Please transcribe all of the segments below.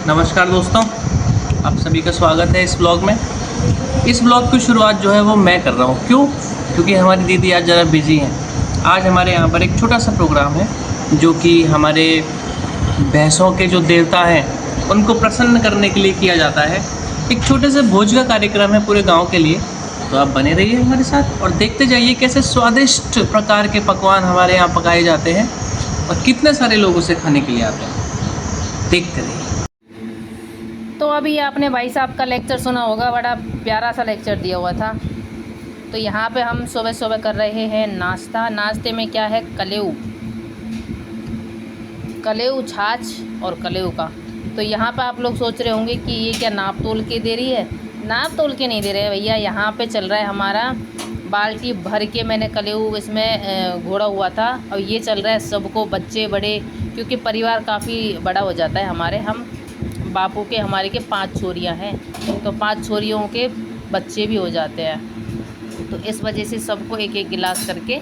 नमस्कार दोस्तों, आप सभी का स्वागत है इस ब्लॉग में। इस ब्लॉग की शुरुआत जो है वो मैं कर रहा हूँ। क्यों? क्योंकि हमारी दीदी आज ज़रा बिज़ी हैं। आज हमारे यहाँ पर एक छोटा सा प्रोग्राम है जो कि हमारे भैंसों के जो देवता हैं उनको प्रसन्न करने के लिए किया जाता है। एक छोटे से भोज का कार्यक्रम है पूरे गाँव के लिए। तो आप बने रहिए हमारे साथ और देखते जाइए कैसे स्वादिष्ट प्रकार के पकवान हमारे यहाँ पकाए जाते हैं और कितने सारे लोग उसे खाने के लिए आते हैं। देखते रहिए। तो अभी आपने भाई साहब का लेक्चर सुना होगा, बड़ा प्यारा सा लेक्चर दिया हुआ था। तो यहाँ पे हम सुबह सुबह कर रहे हैं नाश्ता। नाश्ते में क्या है, कलेऊ छाछ और कलेऊ का। तो यहाँ पे आप लोग सोच रहे होंगे कि ये क्या नाप तोल के दे रही है। नाप तोल के नहीं दे रहे हैं भैया, यहाँ पे चल रहा है हमारा बाल्टी भर के मैंने कलेऊ इसमें घोड़ा हुआ था और ये चल रहा है सबको, बच्चे बड़े, क्योंकि परिवार काफ़ी बड़ा हो जाता है हमारे। हम बापू के हमारे के 5 छोरियाँ हैं, तो 5 छोरियों के बच्चे भी हो जाते हैं। तो इस वजह से सबको एक एक गिलास करके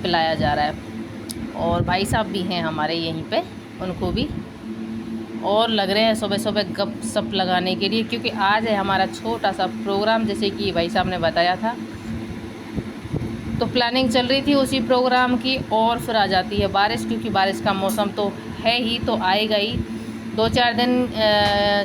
पिलाया जा रहा है। और भाई साहब भी हैं हमारे यहीं पे, उनको भी और लग रहे हैं सुबह सुबह गप सप लगाने के लिए, क्योंकि आज है हमारा छोटा सा प्रोग्राम, जैसे कि भाई साहब ने बताया था। तो प्लानिंग चल रही थी उसी प्रोग्राम की, और फिर आ जाती है बारिश, क्योंकि बारिश का मौसम तो है ही, तो आएगा ही। 2-4 दिन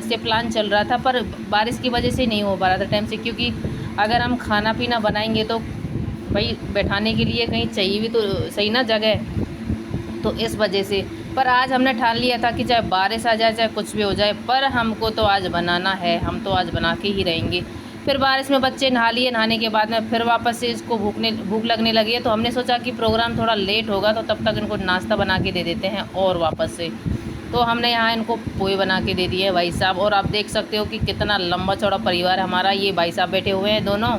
से प्लान चल रहा था, पर बारिश की वजह से नहीं हो पा रहा था टाइम से, क्योंकि अगर हम खाना पीना बनाएंगे तो भाई बैठाने के लिए कहीं चाहिए भी तो सही ना जगह। तो इस वजह से, पर आज हमने ठान लिया था कि चाहे बारिश आ जाए चाहे कुछ भी हो जाए, पर हमको तो आज बनाना है, हम तो आज बना के ही रहेंगे। फिर बारिश में बच्चे नहा लिए, नहाने के बाद में फिर वापस से इसको भूख लगने लगी है। तो हमने सोचा कि प्रोग्राम थोड़ा लेट होगा तो तब तक इनको नाश्ता बना के दे देते हैं और वापस से। तो हमने यहाँ इनको पोहे बना के दे दिए भाई साहब। और आप देख सकते हो कि कितना लंबा चौड़ा परिवार है हमारा। ये भाई साहब बैठे हुए हैं दोनों,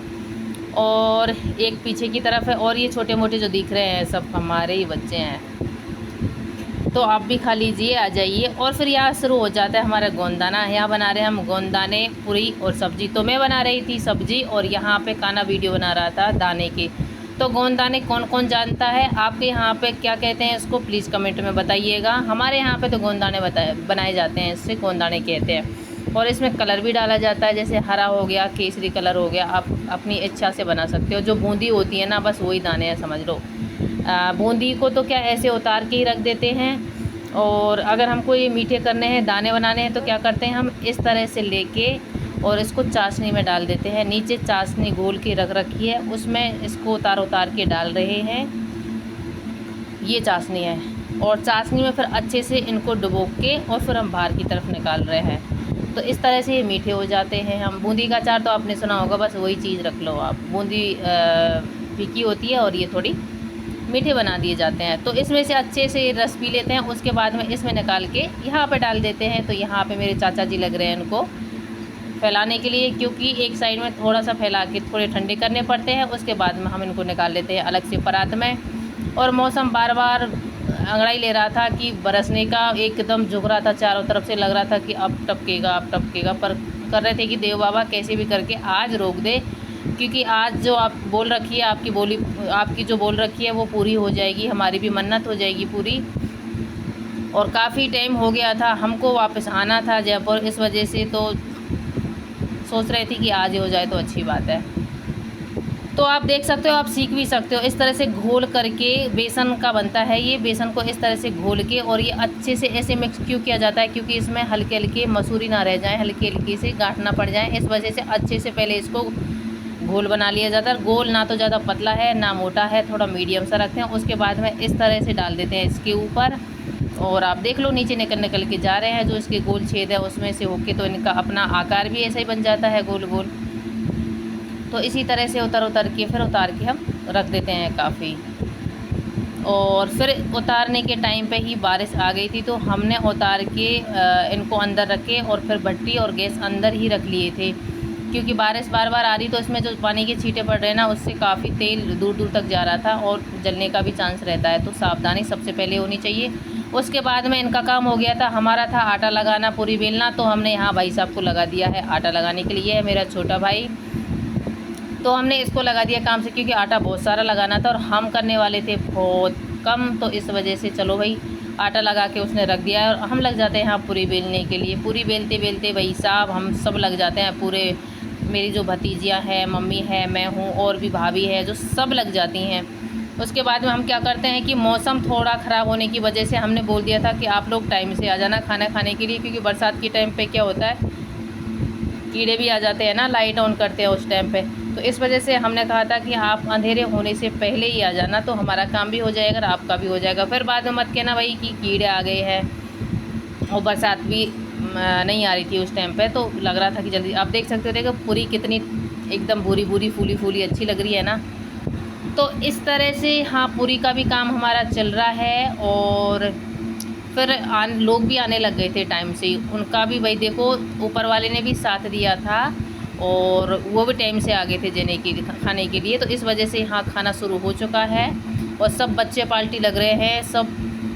और एक पीछे की तरफ है, और ये छोटे मोटे जो दिख रहे हैं सब हमारे ही बच्चे हैं। तो आप भी खा लीजिए, आ जाइए। और फिर यहाँ शुरू हो जाता है हमारा गोंदाना। यहाँ बना रहे हैं हम गोंदाने, पूरी और सब्जी। तो मैं बना रही थी सब्जी और यहाँ पे काना वीडियो बना रहा था दाने के। तो गोंदाने कौन कौन जानता है, आपके यहाँ पे क्या कहते हैं इसको, प्लीज़ कमेंट में बताइएगा। हमारे यहाँ पे तो गोंदाने बनाए जाते हैं, इससे गोंदाने कहते हैं। और इसमें कलर भी डाला जाता है, जैसे हरा हो गया, केसरी कलर हो गया, आप अपनी इच्छा से बना सकते हो। जो बूंदी होती है ना, बस वही दाने हैं समझ लो। बूंदी को तो क्या ऐसे उतार के ही रख देते हैं, और अगर हमको ये मीठे करने हैं, दाने बनाने हैं, तो क्या करते हैं हम इस तरह से लेके और इसको चाशनी में डाल देते हैं। नीचे चाशनी घोल के रख रखी है, उसमें इसको उतार के डाल रहे हैं। ये चाशनी है, और चाशनी में फिर अच्छे से इनको डुबो के और फिर हम बाहर की तरफ निकाल रहे हैं। तो इस तरह से ये मीठे हो जाते हैं। हम बूंदी का अचार तो आपने सुना होगा, बस वही चीज़ रख लो आप। बूंदी फीकी होती है और ये थोड़ी मीठे बना दिए जाते हैं। तो इसमें से अच्छे से रस पी लेते हैं, उसके बाद में इसमें निकाल के यहाँ पे डाल देते हैं। तो यहाँ पे मेरे चाचा जी लग रहे हैं इनको फैलाने के लिए, क्योंकि एक साइड में थोड़ा सा फैला के थोड़े ठंडे करने पड़ते हैं, उसके बाद में हम इनको निकाल लेते हैं अलग से परात में। और मौसम बार बार अंगड़ाई ले रहा था कि बरसने का, एकदम झुक रहा था चारों तरफ से, लग रहा था कि अब टपकेगा, पर कर रहे थे कि देव बाबा कैसे भी करके आज रोक दे, क्योंकि आज जो आप बोल रखी है, आपकी जो बोल रखी है वो पूरी हो जाएगी, हमारी भी मन्नत हो जाएगी पूरी। और काफ़ी टाइम हो गया था, हमको वापस आना था जयपुर, इस वजह से तो सोच रहे थे कि आज ही हो जाए तो अच्छी बात है। तो आप देख सकते हो, आप सीख भी सकते हो। इस तरह से घोल करके बेसन का बनता है ये। बेसन को इस तरह से घोल के, और ये अच्छे से ऐसे मिक्स क्यों किया जाता है, क्योंकि इसमें हल्के हल्के मसूरी ना रह जाए, हल्के हल्के से गांठ ना पड़ जाए, इस वजह से अच्छे से पहले इसको घोल बना लिया जाता है। घोल ना तो ज़्यादा पतला है ना मोटा है, थोड़ा मीडियम सा रखते हैं। उसके बाद में इस तरह से डाल देते हैं इसके ऊपर, और आप देख लो नीचे निकल के जा रहे हैं। जो इसके गोल छेद है उसमें से होके, तो इनका अपना आकार भी ऐसा ही बन जाता है गोल गोल। तो इसी तरह से उतार के हम रख देते हैं काफ़ी। और फिर उतारने के टाइम पे ही बारिश आ गई थी, तो हमने उतार के इनको अंदर रखे, और फिर भट्टी और गैस अंदर ही रख लिए थे, क्योंकि बारिश बार बार आ रही, तो इसमें जो पानी के छींटे पड़ रहे हैं ना, उससे काफ़ी तेल दूर दूर तक जा रहा था और जलने का भी चांस रहता है। तो सावधानी सबसे पहले होनी चाहिए। उसके बाद में इनका काम हो गया था। हमारा था आटा लगाना, पूरी बेलना, तो हमने यहाँ भाई साहब को लगा दिया है आटा लगाने के लिए। है मेरा छोटा भाई, तो हमने इसको लगा दिया काम से, क्योंकि आटा बहुत सारा लगाना था और हम करने वाले थे बहुत कम, तो इस वजह से चलो भाई आटा लगा के उसने रख दिया है। और हम लग जाते हैं यहाँ पूरी बेलने के लिए। पूरी बेलते बेलते भाई साहब हम सब लग जाते हैं पूरे, मेरी जो भतीजियाँ हैं, मम्मी है, मैं हूँ और भी भाभी है, जो सब लग जाती हैं। उसके बाद में हम क्या करते हैं कि मौसम थोड़ा ख़राब होने की वजह से हमने बोल दिया था कि आप लोग टाइम से आ जाना खाना खाने के लिए, क्योंकि बरसात के टाइम पे क्या होता है, कीड़े भी आ जाते हैं ना, लाइट ऑन करते हैं उस टाइम पे। तो इस वजह से हमने कहा था कि आप अंधेरे होने से पहले ही आ जाना, तो हमारा काम भी हो जाएगा और आपका भी हो जाएगा। फिर बाद में मत कहना भाई कि कीड़े आ गए हैं, और बरसात भी नहीं आ रही थी उस टाइम पे, तो लग रहा था कि जल्दी। आप देख सकते थे कि पूरी कितनी एकदम भूरी भूरी फूली फूली अच्छी लग रही है ना। तो इस तरह से हाँ पूरी का भी काम हमारा चल रहा है। और फिर लोग भी आने लग गए थे टाइम से, उनका भी भाई देखो ऊपर वाले ने भी साथ दिया था और वो भी टाइम से आ गए थे देने के लिए खाने के लिए। तो इस वजह से यहाँ खाना शुरू हो चुका है और सब बच्चे पार्टी लग रहे हैं। सब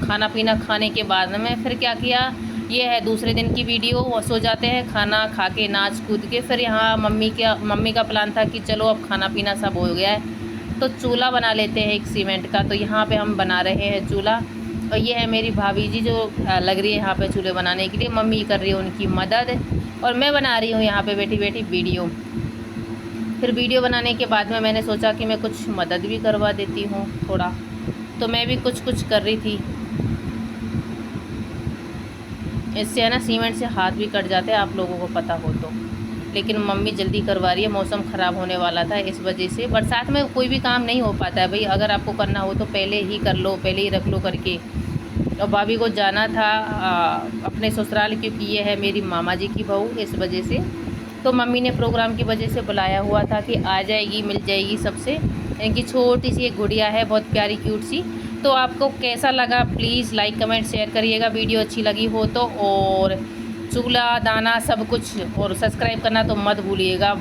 खाना पीना खाने के बाद में फिर क्या किया, ये है दूसरे दिन की वीडियो। वो सो जाते हैं खाना खा के नाच कूद के। फिर यहाँ मम्मी का प्लान था कि चलो अब खाना पीना सब हो गया है तो चूल्हा बना लेते हैं एक सीमेंट का। तो यहाँ पे हम बना रहे हैं चूल्हा। और ये है मेरी भाभी जी जो लग रही है यहाँ पे चूल्हे बनाने के लिए। मम्मी कर रही है उनकी मदद और मैं बना रही हूँ यहाँ पे बैठी बैठी वीडियो। फिर वीडियो बनाने के बाद में मैंने सोचा कि मैं कुछ मदद भी करवा देती हूँ थोड़ा, तो मैं भी कुछ कर रही थी। इससे है ना सीमेंट से हाथ भी कट जाते हैं, आप लोगों को पता हो तो। लेकिन मम्मी जल्दी करवा रही है, मौसम ख़राब होने वाला था इस वजह से। बरसात में कोई भी काम नहीं हो पाता है भाई, अगर आपको करना हो तो पहले ही कर लो, पहले ही रख लो करके। और भाभी को जाना था अपने ससुराल, क्योंकि ये है मेरी मामा जी की बहू, इस वजह से। तो मम्मी ने प्रोग्राम की वजह से बुलाया हुआ था कि आ जाएगी, मिल जाएगी सबसे। इनकी छोटी सी एक गुड़िया है, बहुत प्यारी क्यूट सी। तो आपको कैसा लगा प्लीज़ लाइक कमेंट शेयर करिएगा, वीडियो अच्छी लगी हो तो। और चूल्हा दाना सब कुछ और सब्सक्राइब करना तो मत भूलिएगा।